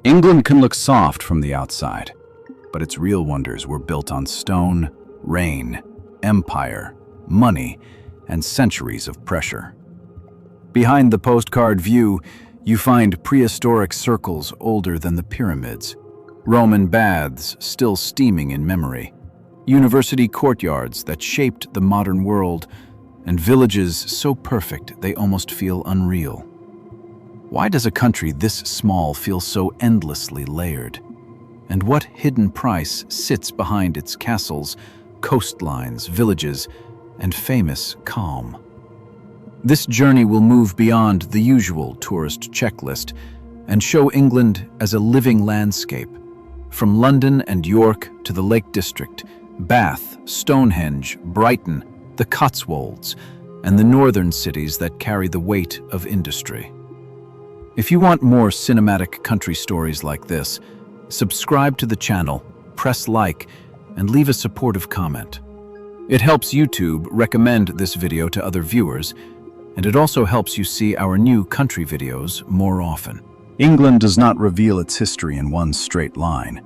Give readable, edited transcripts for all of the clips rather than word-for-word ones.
England can look soft from the outside, but its real wonders were built on stone, rain, empire, money, and centuries of pressure. Behind the postcard view, you find prehistoric circles older than the pyramids, Roman baths still steaming in memory, university courtyards that shaped the modern world, and villages so perfect they almost feel unreal. Why does a country this small feel so endlessly layered? And what hidden price sits behind its castles, coastlines, villages, and famous calm? This journey will move beyond the usual tourist checklist and show England as a living landscape. From London and York to the Lake District, Bath, Stonehenge, Brighton, the Cotswolds, and the northern cities that carry the weight of industry. If you want more cinematic country stories like this, subscribe to the channel, press like, and leave a supportive comment. It helps YouTube recommend this video to other viewers, and it also helps you see our new country videos more often. England does not reveal its history in one straight line.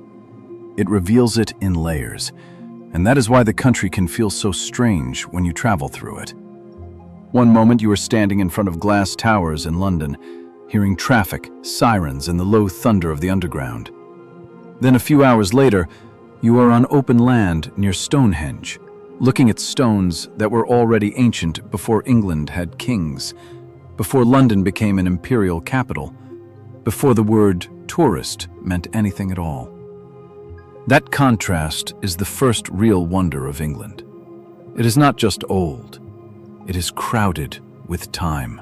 It reveals it in layers, and that is why the country can feel so strange when you travel through it. One moment you are standing in front of glass towers in London, hearing traffic, sirens, and the low thunder of the underground. Then a few hours later, you are on open land near Stonehenge, looking at stones that were already ancient before England had kings, before London became an imperial capital, before the word tourist meant anything at all. That contrast is the first real wonder of England. It is not just old, it is crowded with time.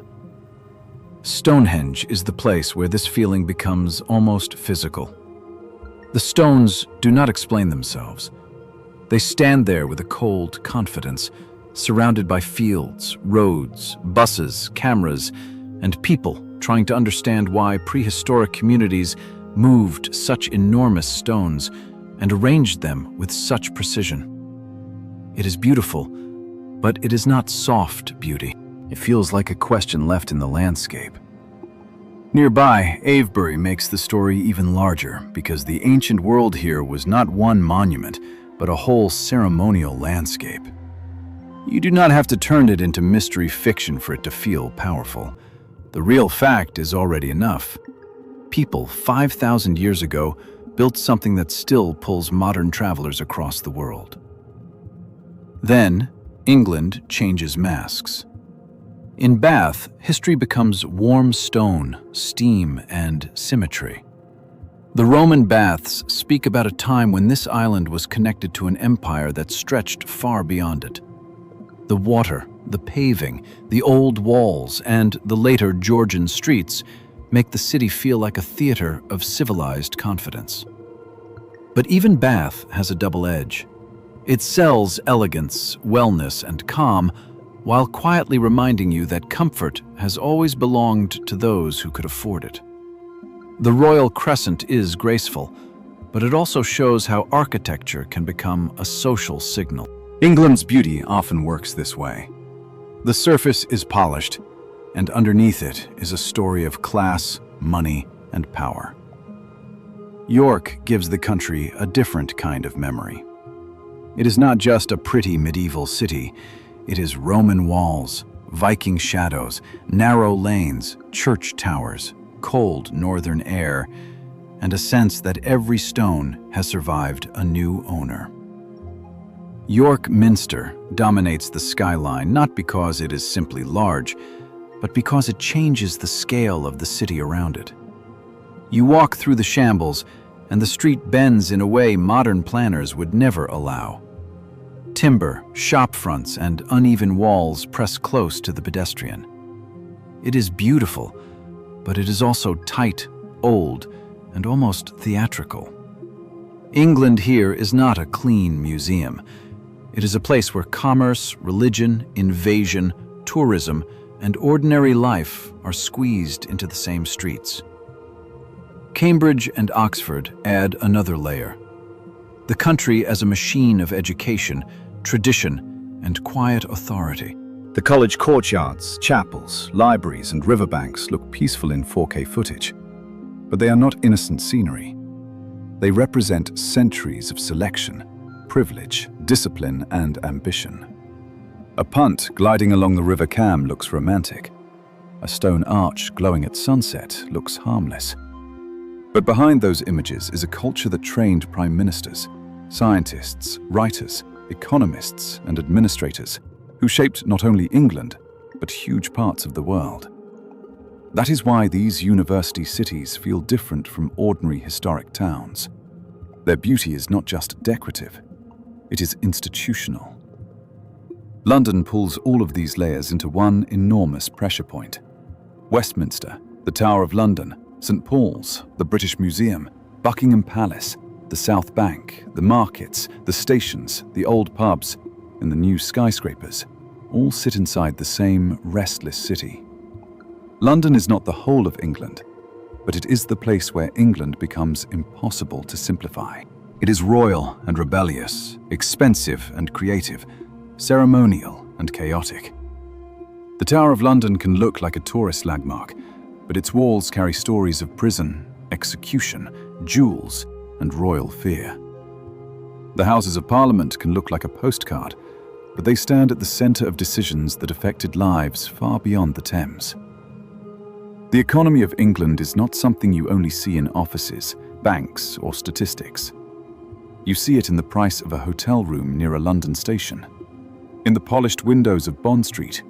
Stonehenge is the place where this feeling becomes almost physical. The stones do not explain themselves. They stand there with a cold confidence, surrounded by fields, roads, buses, cameras, and people trying to understand why prehistoric communities moved such enormous stones and arranged them with such precision. It is beautiful, but it is not soft beauty. It feels like a question left in the landscape. Nearby, Avebury makes the story even larger because the ancient world here was not one monument, but a whole ceremonial landscape. You do not have to turn it into mystery fiction for it to feel powerful. The real fact is already enough. People 5,000 years ago built something that still pulls modern travelers across the world. Then, England changes masks. In Bath, history becomes warm stone, steam, and symmetry. The Roman baths speak about a time when this island was connected to an empire that stretched far beyond it. The water, the paving, the old walls, and the later Georgian streets make the city feel like a theater of civilized confidence. But even Bath has a double edge. It sells elegance, wellness, and calm, while quietly reminding you that comfort has always belonged to those who could afford it. The Royal Crescent is graceful, but it also shows how architecture can become a social signal. England's beauty often works this way. The surface is polished, and underneath it is a story of class, money, and power. York gives the country a different kind of memory. It is not just a pretty medieval city. It is Roman walls, Viking shadows, narrow lanes, church towers, cold northern air, and a sense that every stone has survived a new owner. York Minster dominates the skyline not because it is simply large, but because it changes the scale of the city around it. You walk through the shambles, and the street bends in a way modern planners would never allow. Timber, shop fronts, and uneven walls press close to the pedestrian. It is beautiful, but it is also tight, old, and almost theatrical. England here is not a clean museum. It is a place where commerce, religion, invasion, tourism, and ordinary life are squeezed into the same streets. Cambridge and Oxford add another layer. The country as a machine of education, tradition, and quiet authority. The college courtyards, chapels, libraries, and riverbanks look peaceful in 4K footage. But they are not innocent scenery. They represent centuries of selection, privilege, discipline, and ambition. A punt gliding along the River Cam looks romantic. A stone arch glowing at sunset looks harmless. But behind those images is a culture that trained prime ministers, scientists, writers, economists, and administrators who shaped not only England, but huge parts of the world. That is why these university cities feel different from ordinary historic towns. Their beauty is not just decorative, it is institutional. London pulls all of these layers into one enormous pressure point. Westminster, the Tower of London, St. Paul's, the British Museum, Buckingham Palace, the South Bank, the markets, the stations, the old pubs, and the new skyscrapers all sit inside the same restless city. London is not the whole of England, but it is the place where England becomes impossible to simplify. It is royal and rebellious, expensive and creative, ceremonial and chaotic. The Tower of London can look like a tourist landmark, but its walls carry stories of prison, execution, duels, and royal fear. The Houses of Parliament can look like a postcard, but they stand at the centre of decisions that affected lives far beyond the Thames. The economy of England is not something you only see in offices, banks, or statistics. You see it in the price of a hotel room near a London station, in the polished windows of Bond Street,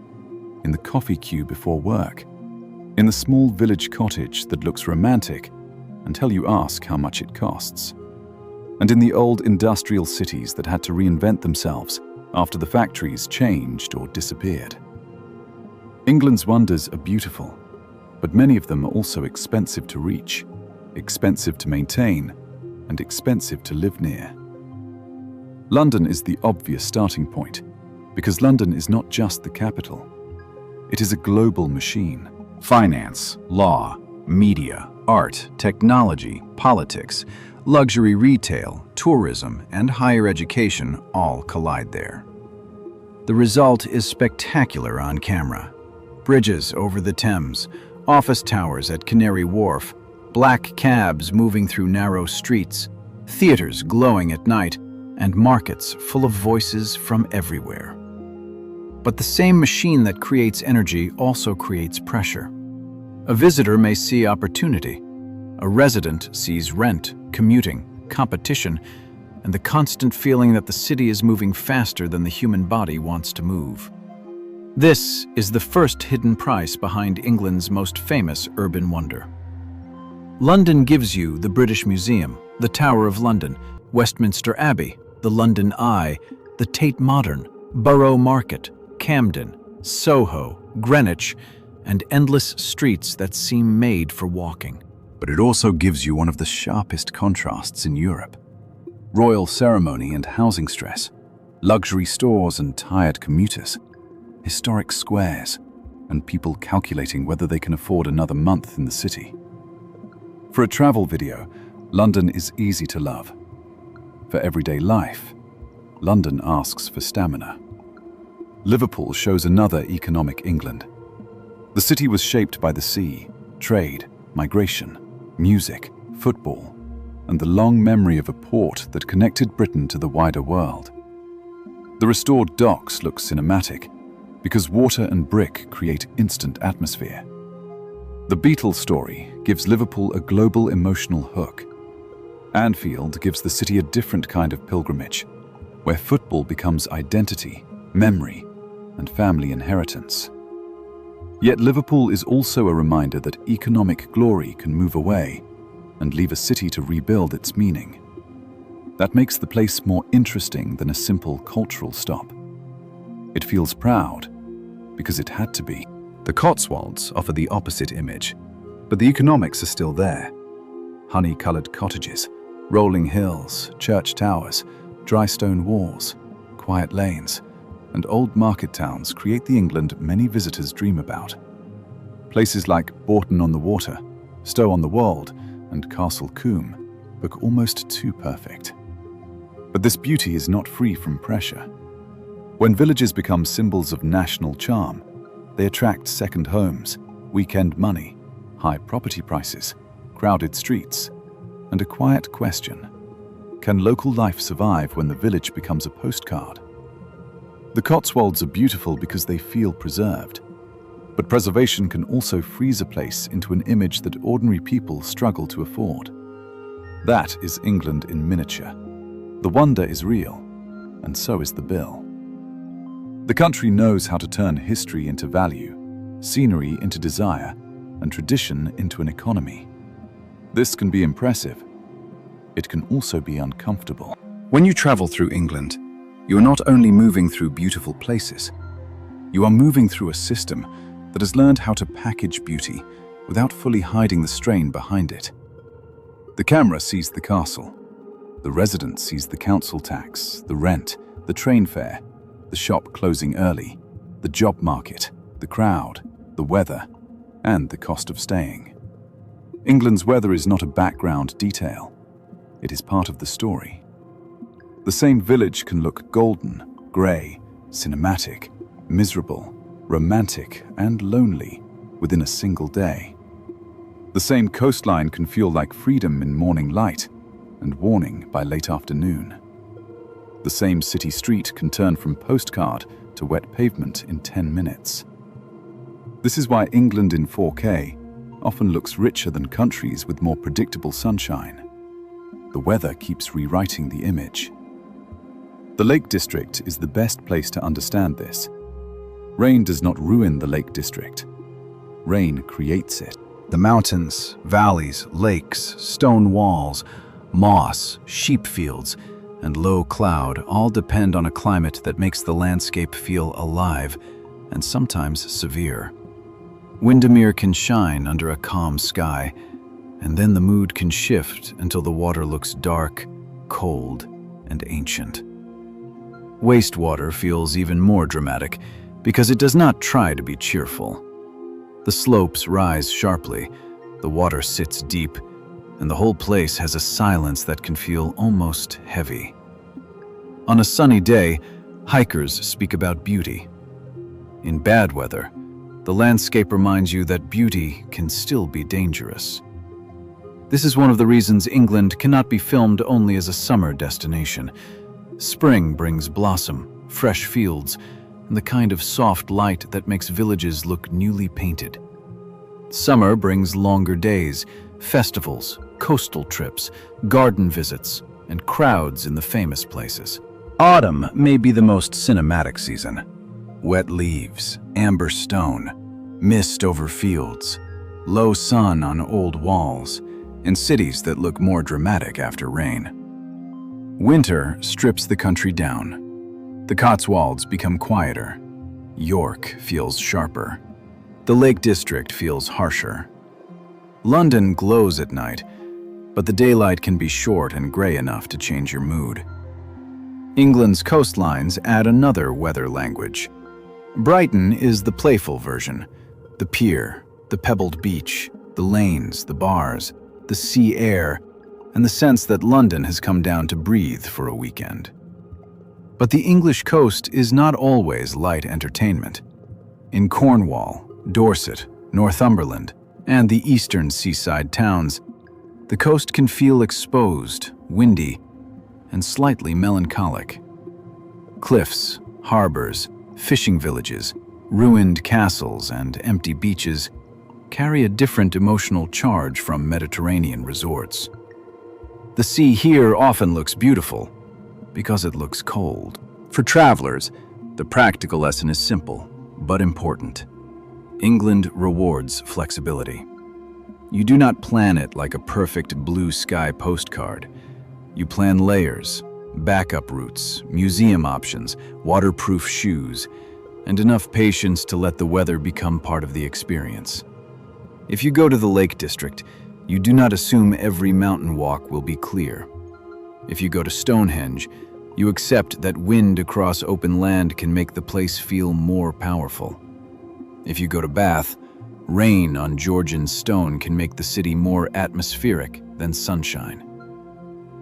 in the coffee queue before work, in the small village cottage that looks romantic until you ask how much it costs, and in the old industrial cities that had to reinvent themselves after the factories changed or disappeared. England's wonders are beautiful, but many of them are also expensive to reach, expensive to maintain, and expensive to live near. London is the obvious starting point, because London is not just the capital. It is a global machine. Finance, law, media, art, technology, politics, luxury retail, tourism, and higher education all collide there. The result is spectacular on camera. Bridges over the Thames, office towers at Canary Wharf, black cabs moving through narrow streets, theaters glowing at night, and markets full of voices from everywhere. But the same machine that creates energy also creates pressure. A visitor may see opportunity. A resident sees rent, commuting, competition, and the constant feeling that the city is moving faster than the human body wants to move. This is the first hidden price behind England's most famous urban wonder. London gives you the British Museum, the Tower of London, Westminster Abbey, the London Eye, the Tate Modern, Borough Market, Camden, Soho, Greenwich, and endless streets that seem made for walking. But it also gives you one of the sharpest contrasts in Europe. Royal ceremony and housing stress, luxury stores and tired commuters, historic squares, and people calculating whether they can afford another month in the city. For a travel video, London is easy to love. For everyday life, London asks for stamina. Liverpool shows another economic England. The city was shaped by the sea, trade, migration, music, football, and the long memory of a port that connected Britain to the wider world. The restored docks look cinematic because water and brick create instant atmosphere. The Beatles story gives Liverpool a global emotional hook. Anfield gives the city a different kind of pilgrimage, where football becomes identity, memory, and family inheritance. Yet Liverpool is also a reminder that economic glory can move away and leave a city to rebuild its meaning. That makes the place more interesting than a simple cultural stop. It feels proud because it had to be. The Cotswolds offer the opposite image, but the economics are still there. Honey-colored cottages, rolling hills, church towers, dry stone walls, quiet lanes, and old market towns create the England many visitors dream about. Places like Bourton-on-the-Water, Stow-on-the-Wold, and Castle Combe look almost too perfect. But this beauty is not free from pressure. When villages become symbols of national charm, they attract second homes, weekend money, high property prices, crowded streets, and a quiet question: can local life survive when the village becomes a postcard? The Cotswolds are beautiful because they feel preserved, but preservation can also freeze a place into an image that ordinary people struggle to afford. That is England in miniature. The wonder is real, and so is the bill. The country knows how to turn history into value, scenery into desire, and tradition into an economy. This can be impressive. It can also be uncomfortable. When you travel through England, you are not only moving through beautiful places, you are moving through a system that has learned how to package beauty without fully hiding the strain behind it. The camera sees the castle. The resident sees the council tax, the rent, the train fare, the shop closing early, the job market, the crowd, the weather, and the cost of staying. England's weather is not a background detail. It is part of the story. The same village can look golden, grey, cinematic, miserable, romantic, and lonely within a single day. The same coastline can feel like freedom in morning light and warning by late afternoon. The same city street can turn from postcard to wet pavement in 10 minutes. This is why England in 4K often looks richer than countries with more predictable sunshine. The weather keeps rewriting the image. The Lake District is the best place to understand this. Rain does not ruin the Lake District. Rain creates it. The mountains, valleys, lakes, stone walls, moss, sheep fields, and low cloud all depend on a climate that makes the landscape feel alive and sometimes severe. Windermere can shine under a calm sky, and then the mood can shift until the water looks dark, cold, and ancient. Wastewater feels even more dramatic because it does not try to be cheerful. The slopes rise sharply, the water sits deep, and the whole place has a silence that can feel almost heavy. On a sunny day, hikers speak about beauty. In bad weather, the landscape reminds you that beauty can still be dangerous. This is one of the reasons England cannot be filmed only as a summer destination. Spring brings blossom, fresh fields, and the kind of soft light that makes villages look newly painted. Summer brings longer days, festivals, coastal trips, garden visits, and crowds in the famous places. Autumn may be the most cinematic season. Wet leaves, amber stone, mist over fields, low sun on old walls, and cities that look more dramatic after rain. Winter strips the country down. The Cotswolds become quieter. York feels sharper. The Lake District feels harsher. London glows at night, but the daylight can be short and gray enough to change your mood. England's coastlines add another weather language. Brighton is the playful version. The pier, the pebbled beach, the lanes, the bars, the sea air, and the sense that London has come down to breathe for a weekend. But the English coast is not always light entertainment. In Cornwall, Dorset, Northumberland, and the eastern seaside towns, the coast can feel exposed, windy, and slightly melancholic. Cliffs, harbors, fishing villages, ruined castles, and empty beaches carry a different emotional charge from Mediterranean resorts. The sea here often looks beautiful because it looks cold. For travelers, the practical lesson is simple but important. England rewards flexibility. You do not plan it like a perfect blue sky postcard. You plan layers, backup routes, museum options, waterproof shoes, and enough patience to let the weather become part of the experience. If you go to the Lake District, you do not assume every mountain walk will be clear. If you go to Stonehenge, you accept that wind across open land can make the place feel more powerful. If you go to Bath, rain on Georgian stone can make the city more atmospheric than sunshine.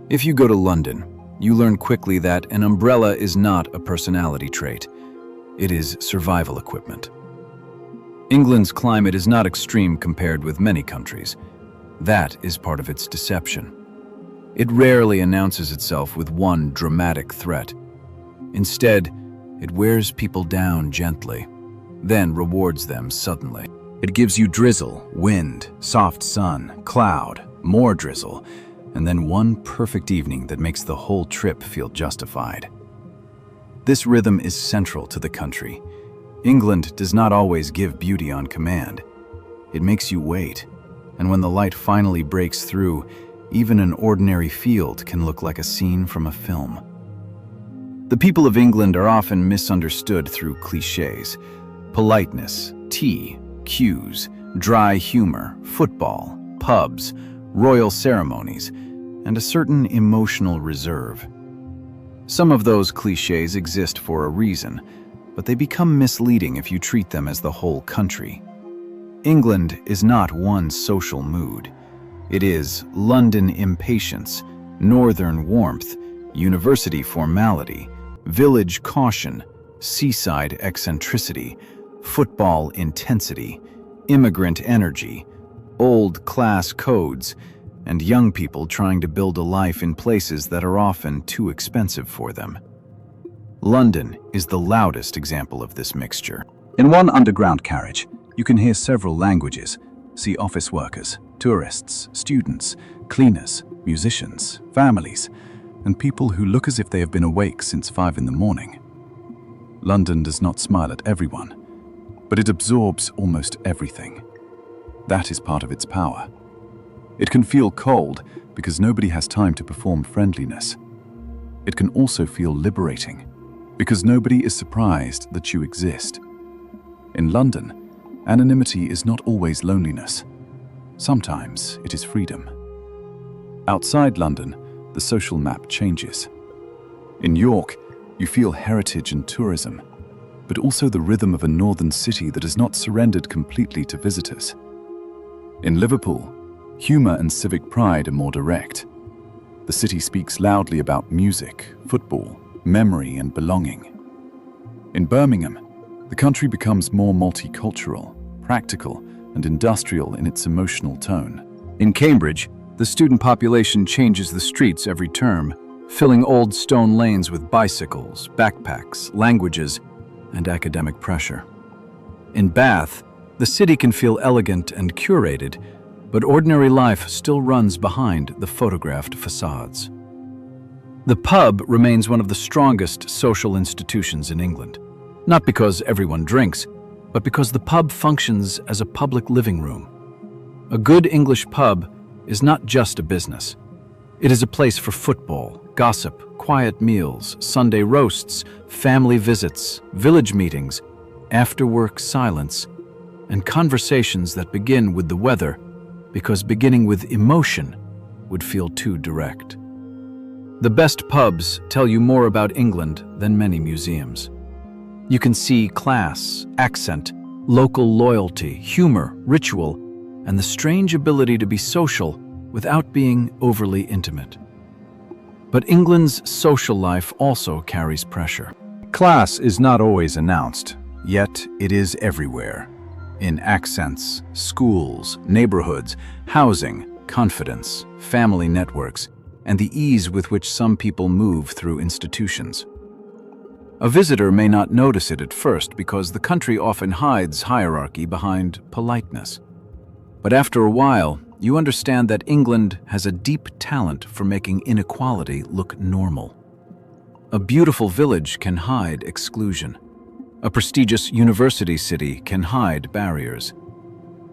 If you go to London, you learn quickly that an umbrella is not a personality trait. It is survival equipment. England's climate is not extreme compared with many countries. That is part of its deception. It rarely announces itself with one dramatic threat. Instead, it wears people down gently, then rewards them suddenly. It gives you drizzle, wind, soft sun, cloud, more drizzle, and then one perfect evening that makes the whole trip feel justified. This rhythm is central to the country. England does not always give beauty on command. It makes you wait, and when the light finally breaks through, even an ordinary field can look like a scene from a film. The people of England are often misunderstood through cliches: politeness, tea, queues, dry humor, football, pubs, royal ceremonies, and a certain emotional reserve. Some of those cliches exist for a reason, but they become misleading if you treat them as the whole country. England is not one social mood. It is London impatience, northern warmth, university formality, village caution, seaside eccentricity, football intensity, immigrant energy, old class codes, and young people trying to build a life in places that are often too expensive for them. London is the loudest example of this mixture. In one underground carriage, you can hear several languages. See office workers, tourists, students, cleaners, musicians, families, and people who look as if they have been awake since 5 in the morning. London does not smile at everyone, but it absorbs almost everything. That is part of its power. It can feel cold because nobody has time to perform friendliness. It can also feel liberating because nobody is surprised that you exist. In London, anonymity is not always loneliness. Sometimes it is freedom. Outside London, the social map changes. In York, you feel heritage and tourism, but also the rhythm of a northern city that has not surrendered completely to visitors. In Liverpool, humor and civic pride are more direct. The city speaks loudly about music, football, memory, and belonging. In Birmingham, the country becomes more multicultural, practical, and industrial in its emotional tone. In Cambridge, the student population changes the streets every term, filling old stone lanes with bicycles, backpacks, languages, and academic pressure. In Bath, the city can feel elegant and curated, but ordinary life still runs behind the photographed facades. The pub remains one of the strongest social institutions in England, not because everyone drinks, but because the pub functions as a public living room. A good English pub is not just a business. It is a place for football, gossip, quiet meals, Sunday roasts, family visits, village meetings, after-work silence, and conversations that begin with the weather, because beginning with emotion would feel too direct. The best pubs tell you more about England than many museums. You can see class, accent, local loyalty, humor, ritual, and the strange ability to be social without being overly intimate. But England's social life also carries pressure. Class is not always announced, yet it is everywhere. In accents, schools, neighborhoods, housing, confidence, family networks, and the ease with which some people move through institutions. A visitor may not notice it at first because the country often hides hierarchy behind politeness. But after a while, you understand that England has a deep talent for making inequality look normal. A beautiful village can hide exclusion. A prestigious university city can hide barriers.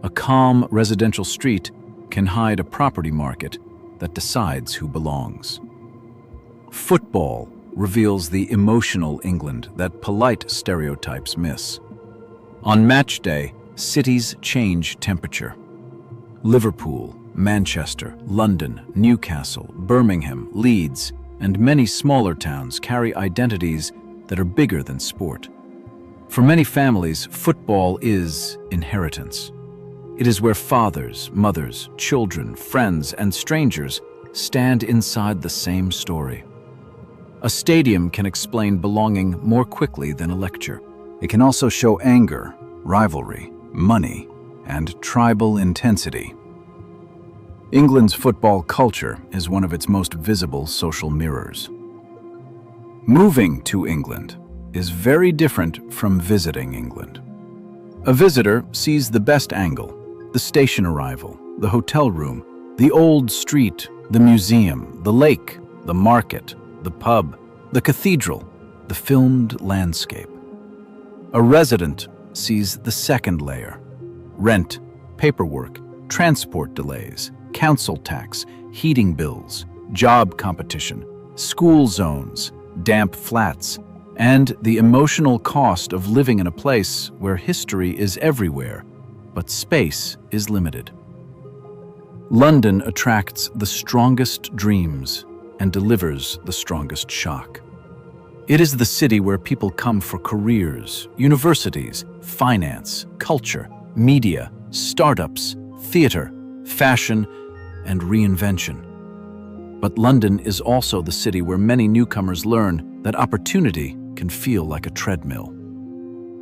A calm residential street can hide a property market that decides who belongs. Football reveals the emotional England that polite stereotypes miss. On match day, cities change temperature. Liverpool, Manchester, London, Newcastle, Birmingham, Leeds, and many smaller towns carry identities that are bigger than sport. For many families, football is inheritance. It is where fathers, mothers, children, friends, and strangers stand inside the same story. A stadium can explain belonging more quickly than a lecture. It can also show anger, rivalry, money, and tribal intensity. England's football culture is one of its most visible social mirrors. Moving to England is very different from visiting England. A visitor sees the best angle, the station arrival, the hotel room, the old street, the museum, the lake, the market, the pub, the cathedral, the filmed landscape. A resident sees the second layer: rent, paperwork, transport delays, council tax, heating bills, job competition, school zones, damp flats, and the emotional cost of living in a place where history is everywhere, but space is limited. London attracts the strongest dreams and delivers the strongest shock. It is the city where people come for careers, universities, finance, culture, media, startups, theater, fashion, and reinvention. But London is also the city where many newcomers learn that opportunity can feel like a treadmill.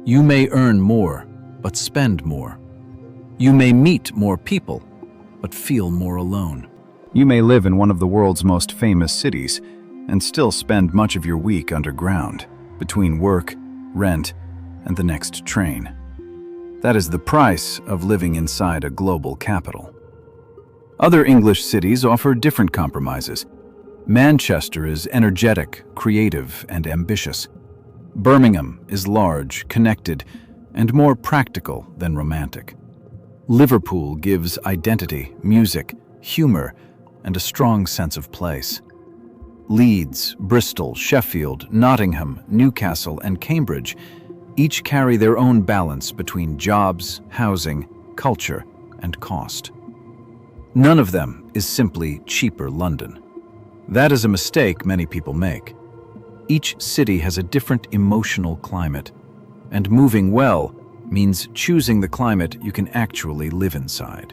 You may earn more, but spend more. You may meet more people, but feel more alone. You may live in one of the world's most famous cities and still spend much of your week underground, between work, rent, and the next train. That is the price of living inside a global capital. Other English cities offer different compromises. Manchester is energetic, creative, and ambitious. Birmingham is large, connected, and more practical than romantic. Liverpool gives identity, music, humor, and a strong sense of place. Leeds, Bristol, Sheffield, Nottingham, Newcastle, and Cambridge each carry their own balance between jobs, housing, culture, and cost. None of them is simply cheaper London. That is a mistake many people make. Each city has a different emotional climate, and moving well means choosing the climate you can actually live inside.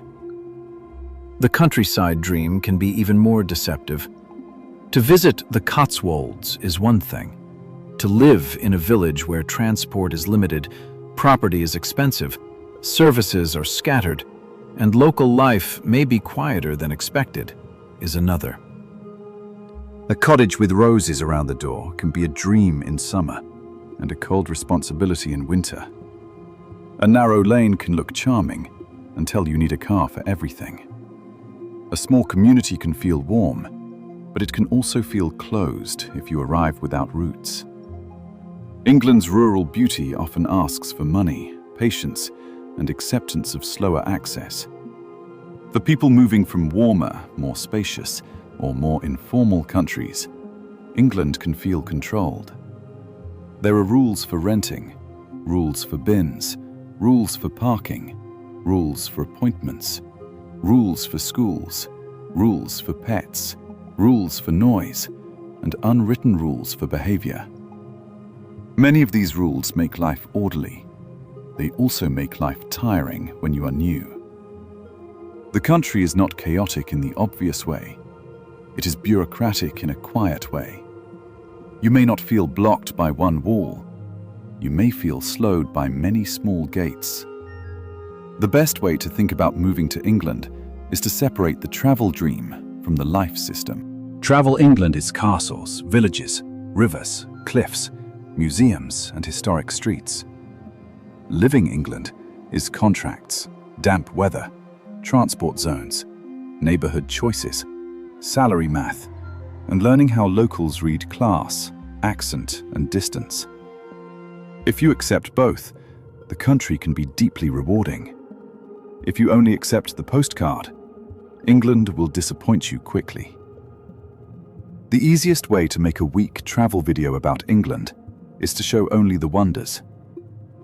The countryside dream can be even more deceptive. To visit the Cotswolds is one thing. To live in a village where transport is limited, property is expensive, services are scattered, and local life may be quieter than expected is another. A cottage with roses around the door can be a dream in summer and a cold responsibility in winter. A narrow lane can look charming until you need a car for everything. A small community can feel warm, but it can also feel closed if you arrive without roots. England's rural beauty often asks for money, patience, and acceptance of slower access. For people moving from warmer, more spacious, or more informal countries, England can feel controlled. There are rules for renting, rules for bins, rules for parking, rules for appointments, rules for schools, rules for pets, rules for noise, and unwritten rules for behavior. Many of these rules make life orderly. They also make life tiring when you are new. The country is not chaotic in the obvious way. It is bureaucratic in a quiet way. You may not feel blocked by one wall. You may feel slowed by many small gates. The best way to think about moving to England is to separate the travel dream from the life system. Travel England is castles, villages, rivers, cliffs, museums, and historic streets. Living England is contracts, damp weather, transport zones, neighborhood choices, salary math, and learning how locals read class, accent, and distance. If you accept both, the country can be deeply rewarding. If you only accept the postcard, England will disappoint you quickly. The easiest way to make a weak travel video about England is to show only the wonders.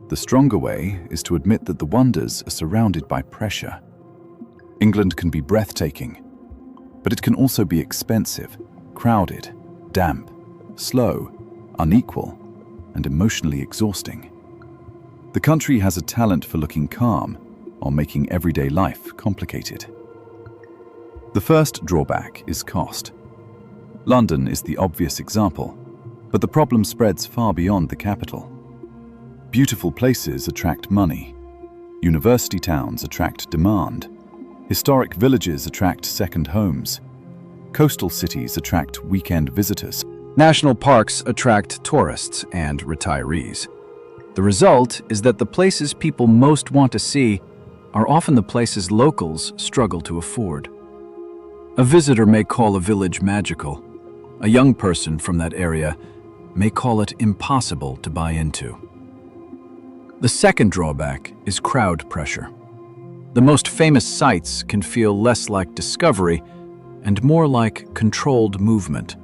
The stronger way is to admit that the wonders are surrounded by pressure. England can be breathtaking, but it can also be expensive, crowded, damp, slow, unequal, and emotionally exhausting. The country has a talent for looking calm while making everyday life complicated. The first drawback is cost. London is the obvious example, but the problem spreads far beyond the capital. Beautiful places attract money. University towns attract demand. Historic villages attract second homes. Coastal cities attract weekend visitors. National parks attract tourists and retirees. The result is that the places people most want to see are often the places locals struggle to afford. A visitor may call a village magical. A young person from that area may call it impossible to buy into. The second drawback is crowd pressure. The most famous sites can feel less like discovery and more like controlled movement.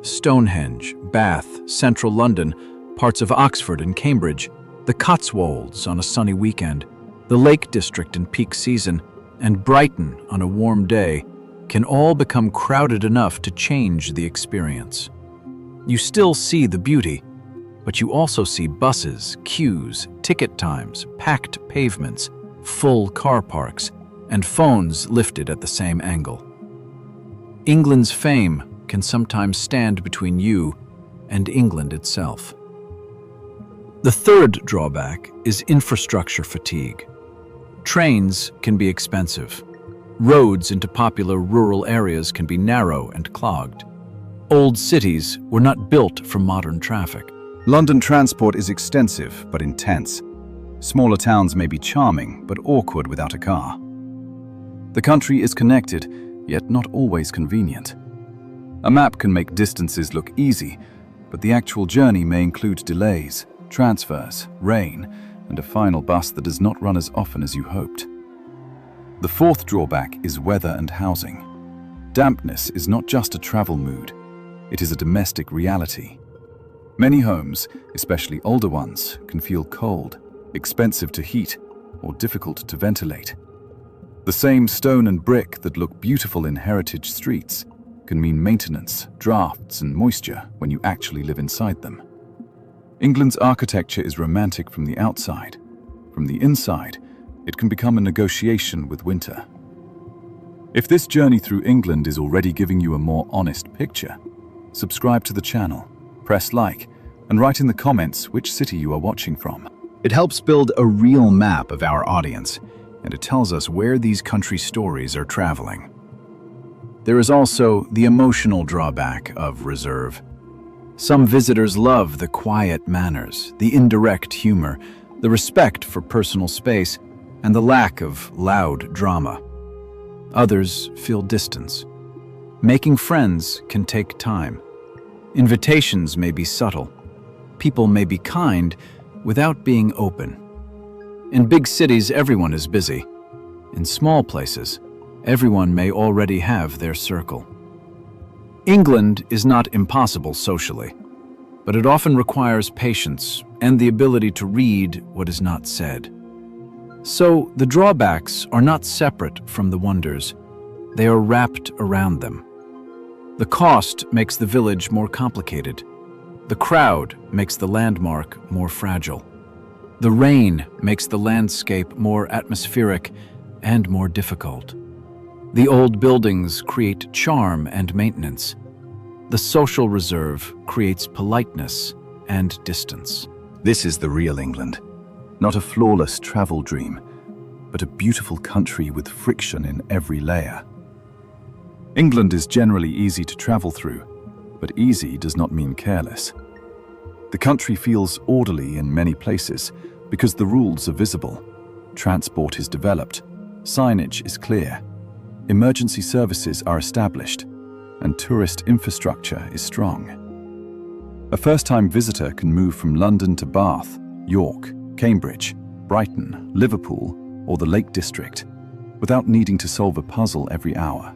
Stonehenge, Bath, central London, parts of Oxford and Cambridge, the Cotswolds on a sunny weekend, the Lake District in peak season, and Brighton on a warm day can all become crowded enough to change the experience. You still see the beauty, but you also see buses, queues, ticket times, packed pavements, full car parks, and phones lifted at the same angle. England's fame can sometimes stand between you and England itself. The third drawback is infrastructure fatigue. Trains can be expensive. Roads into popular rural areas can be narrow and clogged. Old cities were not built for modern traffic. London transport is extensive but intense. Smaller towns may be charming but awkward without a car. The country is connected, yet not always convenient. A map can make distances look easy, but the actual journey may include delays, transfers, rain, and a final bus that does not run as often as you hoped. The fourth drawback is weather and housing. Dampness is not just a travel mood, it is a domestic reality. Many homes, especially older ones, can feel cold, expensive to heat, or difficult to ventilate. The same stone and brick that look beautiful in heritage streets can mean maintenance, drafts, and moisture when you actually live inside them. England's architecture is romantic from the outside. From the inside, it can become a negotiation with winter. If this journey through England is already giving you a more honest picture, subscribe to the channel, press like, and write in the comments which city you are watching from. It helps build a real map of our audience, and it tells us where these country stories are traveling. There is also the emotional drawback of reserve. Some visitors love the quiet manners, the indirect humor, the respect for personal space, and the lack of loud drama. Others feel distance. Making friends can take time. Invitations may be subtle. People may be kind without being open. In big cities, everyone is busy. In small places, everyone may already have their circle. England is not impossible socially, but it often requires patience and the ability to read what is not said. So the drawbacks are not separate from the wonders. They are wrapped around them. The cost makes the village more complicated. The crowd makes the landmark more fragile. The rain makes the landscape more atmospheric and more difficult. The old buildings create charm and maintenance. The social reserve creates politeness and distance. This is the real England. Not a flawless travel dream, but a beautiful country with friction in every layer. England is generally easy to travel through, but easy does not mean careless. The country feels orderly in many places because the rules are visible, transport is developed, signage is clear, emergency services are established, and tourist infrastructure is strong. A first-time visitor can move from London to Bath, York, Cambridge, Brighton, Liverpool, or the Lake District without needing to solve a puzzle every hour.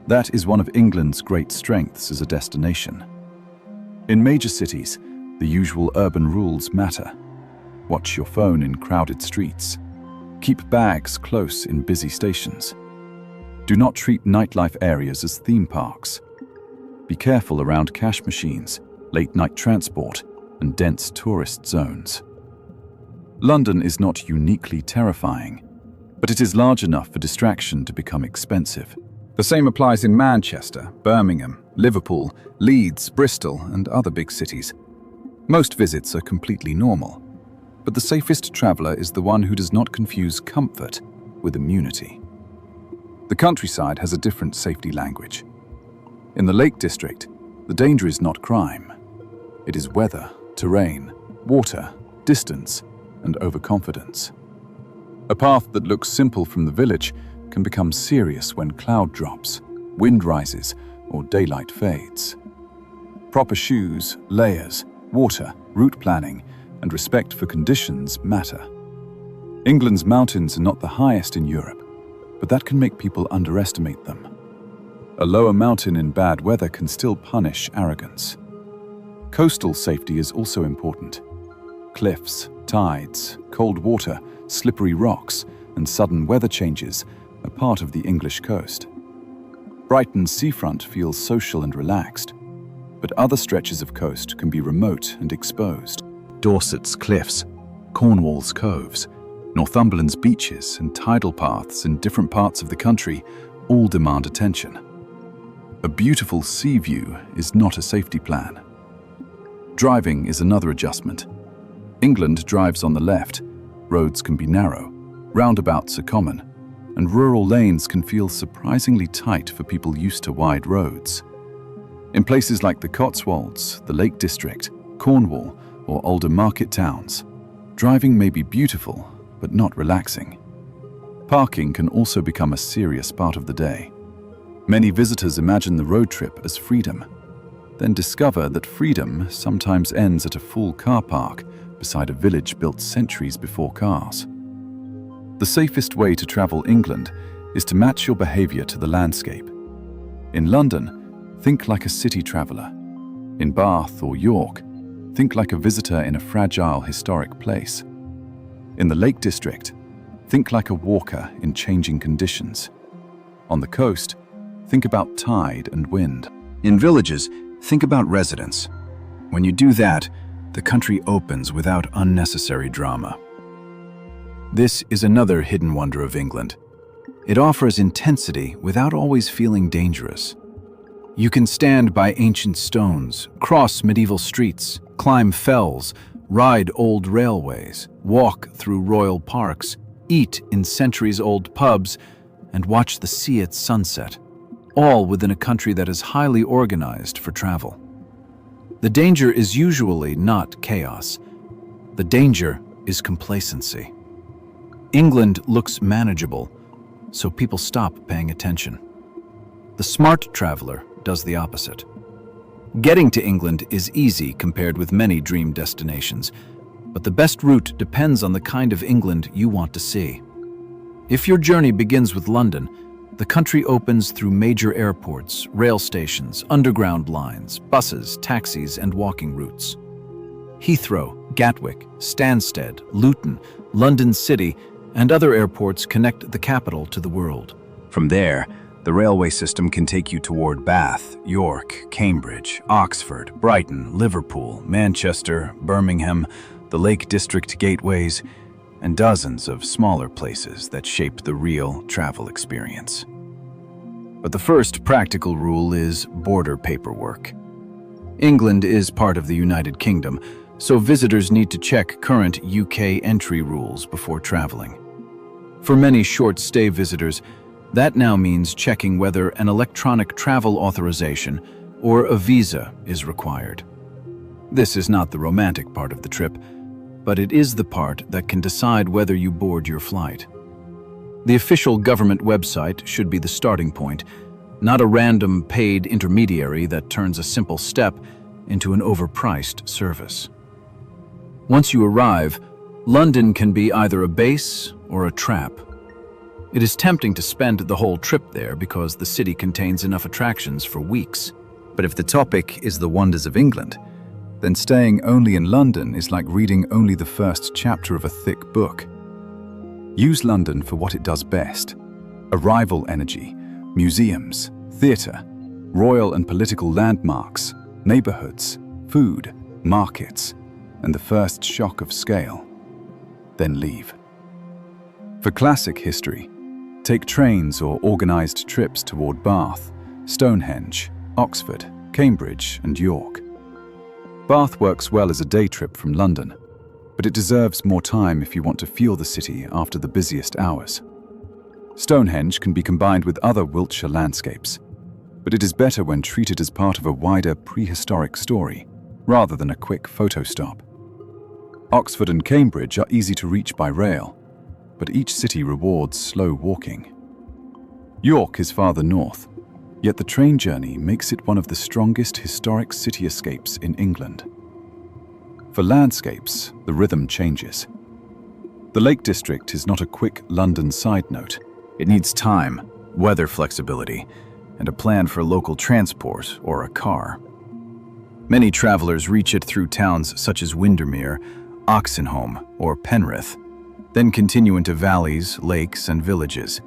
That is one of England's great strengths as a destination. In major cities, the usual urban rules matter. Watch your phone in crowded streets. Keep bags close in busy stations. Do not treat nightlife areas as theme parks. Be careful around cash machines, late-night transport, and dense tourist zones. London is not uniquely terrifying, but it is large enough for distraction to become expensive. The same applies in Manchester, Birmingham, Liverpool, Leeds, Bristol, and other big cities. Most visits are completely normal, but the safest traveller is the one who does not confuse comfort with immunity. The countryside has a different safety language. In the Lake District, the danger is not crime. It is weather, terrain, water, distance, and overconfidence. A path that looks simple from the village can become serious when cloud drops, wind rises, or daylight fades. Proper shoes, layers, water, route planning, and respect for conditions matter. England's mountains are not the highest in Europe, but that can make people underestimate them. A lower mountain in bad weather can still punish arrogance. Coastal safety is also important. Cliffs, tides, cold water, slippery rocks, and sudden weather changes are part of the English coast. Brighton's seafront feels social and relaxed, but other stretches of coast can be remote and exposed. Dorset's cliffs, Cornwall's coves, Northumberland's beaches and tidal paths in different parts of the country all demand attention. A beautiful sea view is not a safety plan. Driving is another adjustment. England drives on the left, roads can be narrow, roundabouts are common, and rural lanes can feel surprisingly tight for people used to wide roads. In places like the Cotswolds, the Lake District, Cornwall, or older market towns, driving may be beautiful, but not relaxing. Parking can also become a serious part of the day. Many visitors imagine the road trip as freedom, then discover that freedom sometimes ends at a full car park beside a village built centuries before cars. The safest way to travel England is to match your behavior to the landscape. In London, think like a city traveler. In Bath or York, think like a visitor in a fragile historic place. In the Lake District, think like a walker in changing conditions. On the coast, think about tide and wind. In villages, think about residents. When you do that, the country opens without unnecessary drama. This is another hidden wonder of England. It offers intensity without always feeling dangerous. You can stand by ancient stones, cross medieval streets, climb fells, ride old railways, walk through royal parks, eat in centuries-old pubs, and watch the sea at sunset, all within a country that is highly organized for travel. The danger is usually not chaos. The danger is complacency. England looks manageable, so people stop paying attention. The smart traveler does the opposite. Getting to England is easy compared with many dream destinations, but the best route depends on the kind of England you want to see. If your journey begins with London, the country opens through major airports, rail stations, underground lines, buses, taxis, and walking routes. Heathrow, Gatwick, Stansted, Luton, London City, and other airports connect the capital to the world. From there, the railway system can take you toward Bath, York, Cambridge, Oxford, Brighton, Liverpool, Manchester, Birmingham, the Lake District gateways, and dozens of smaller places that shape the real travel experience. But the first practical rule is border paperwork. England is part of the United Kingdom, so visitors need to check current UK entry rules before traveling. For many short-stay visitors, that now means checking whether an electronic travel authorization or a visa is required. This is not the romantic part of the trip, but it is the part that can decide whether you board your flight. The official government website should be the starting point, not a random paid intermediary that turns a simple step into an overpriced service. Once you arrive, London can be either a base or a trap. It is tempting to spend the whole trip there because the city contains enough attractions for weeks. But if the topic is the wonders of England, then staying only in London is like reading only the first chapter of a thick book. Use London for what it does best: arrival energy, museums, theatre, royal and political landmarks, neighbourhoods, food, markets, and the first shock of scale. Then leave. For classic history, take trains or organised trips toward Bath, Stonehenge, Oxford, Cambridge, and York. Bath works well as a day trip from London, but it deserves more time if you want to feel the city after the busiest hours. Stonehenge can be combined with other Wiltshire landscapes, but it is better when treated as part of a wider prehistoric story, rather than a quick photo stop. Oxford and Cambridge are easy to reach by rail, but each city rewards slow walking. York is farther north, yet the train journey makes it one of the strongest historic city escapes in England. For landscapes, the rhythm changes. The Lake District is not a quick London side note. It needs time, weather flexibility, and a plan for local transport or a car. Many travelers reach it through towns such as Windermere, Oxenholme, or Penrith, then continue into valleys, lakes, and villages.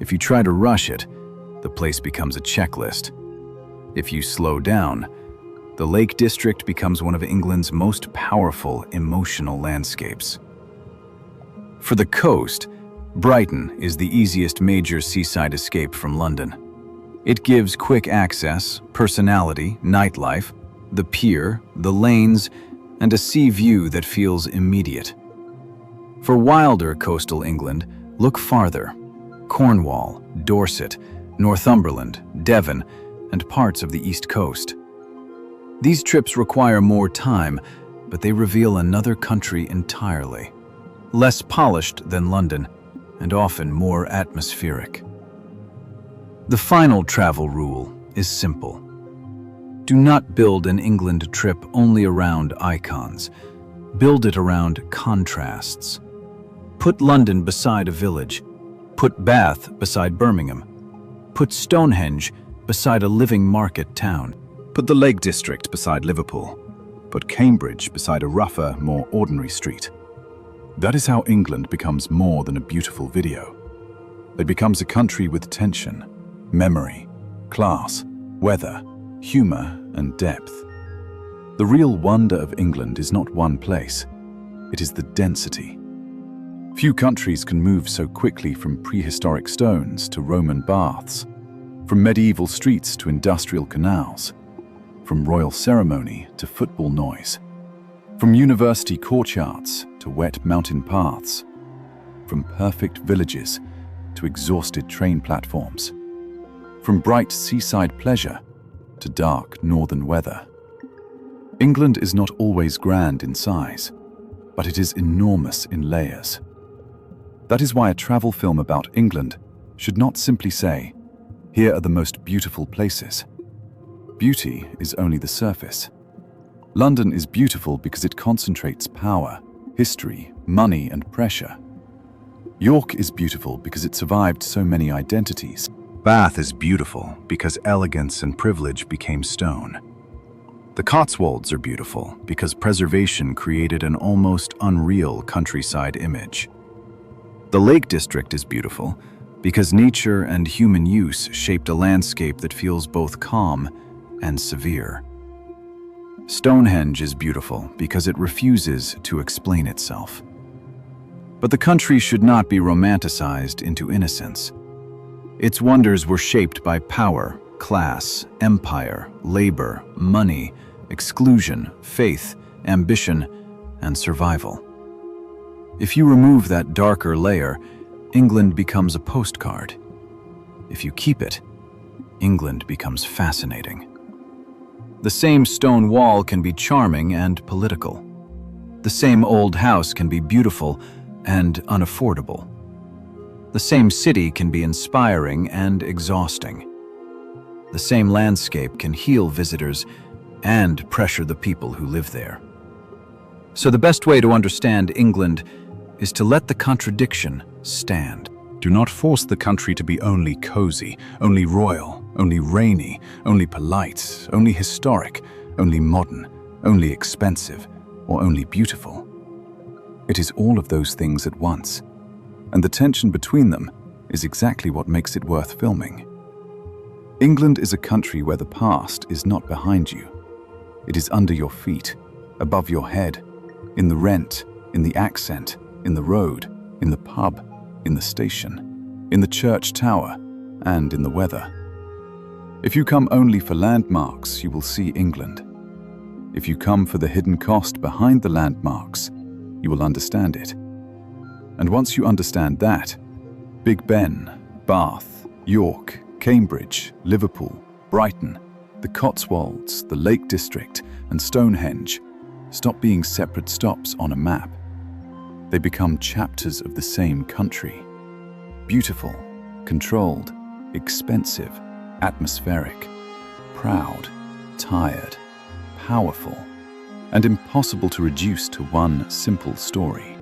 If you try to rush it, the place becomes a checklist. If you slow down, the Lake District becomes one of England's most powerful emotional landscapes. For the coast, Brighton is the easiest major seaside escape from London. It gives quick access, personality, nightlife, the pier, the lanes, and a sea view that feels immediate. For wilder coastal England, look farther. Cornwall, Dorset, Northumberland, Devon, and parts of the East Coast. These trips require more time, but they reveal another country entirely. Less polished than London, and often more atmospheric. The final travel rule is simple. Do not build an England trip only around icons. Build it around contrasts. Put London beside a village. Put Bath beside Birmingham. Put Stonehenge beside a living market town. Put the Lake District beside Liverpool. Put Cambridge beside a rougher, more ordinary street. That is how England becomes more than a beautiful video. It becomes a country with tension, memory, class, weather, humor, and depth. The real wonder of England is not one place. It is the density. Few countries can move so quickly from prehistoric stones to Roman baths, from medieval streets to industrial canals, from royal ceremony to football noise, from university courtyards to wet mountain paths, from perfect villages to exhausted train platforms, from bright seaside pleasure to dark northern weather. England is not always grand in size, but it is enormous in layers. That is why a travel film about England should not simply say, "Here are the most beautiful places." Beauty is only the surface. London is beautiful because it concentrates power, history, money, and pressure. York is beautiful because it survived so many identities. Bath is beautiful because elegance and privilege became stone. The Cotswolds are beautiful because preservation created an almost unreal countryside image. The Lake District is beautiful because nature and human use shaped a landscape that feels both calm and severe. Stonehenge is beautiful because it refuses to explain itself. But the country should not be romanticized into innocence. Its wonders were shaped by power, class, empire, labor, money, exclusion, faith, ambition, and survival. If you remove that darker layer, England becomes a postcard. If you keep it, England becomes fascinating. The same stone wall can be charming and political. The same old house can be beautiful and unaffordable. The same city can be inspiring and exhausting. The same landscape can heal visitors and pressure the people who live there. So the best way to understand England is to let the contradiction stand. Do not force the country to be only cozy, only royal, only rainy, only polite, only historic, only modern, only expensive, or only beautiful. It is all of those things at once, and the tension between them is exactly what makes it worth filming. England is a country where the past is not behind you. It is under your feet, above your head, in the rent, in the accent, in the road, in the pub, in the station, in the church tower, and in the weather. If you come only for landmarks, you will see England. If you come for the hidden cost behind the landmarks, you will understand it. And once you understand that, Big Ben, Bath, York, Cambridge, Liverpool, Brighton, the Cotswolds, the Lake District, and Stonehenge stop being separate stops on a map. They become chapters of the same country. Beautiful, controlled, expensive, atmospheric, proud, tired, powerful, and impossible to reduce to one simple story.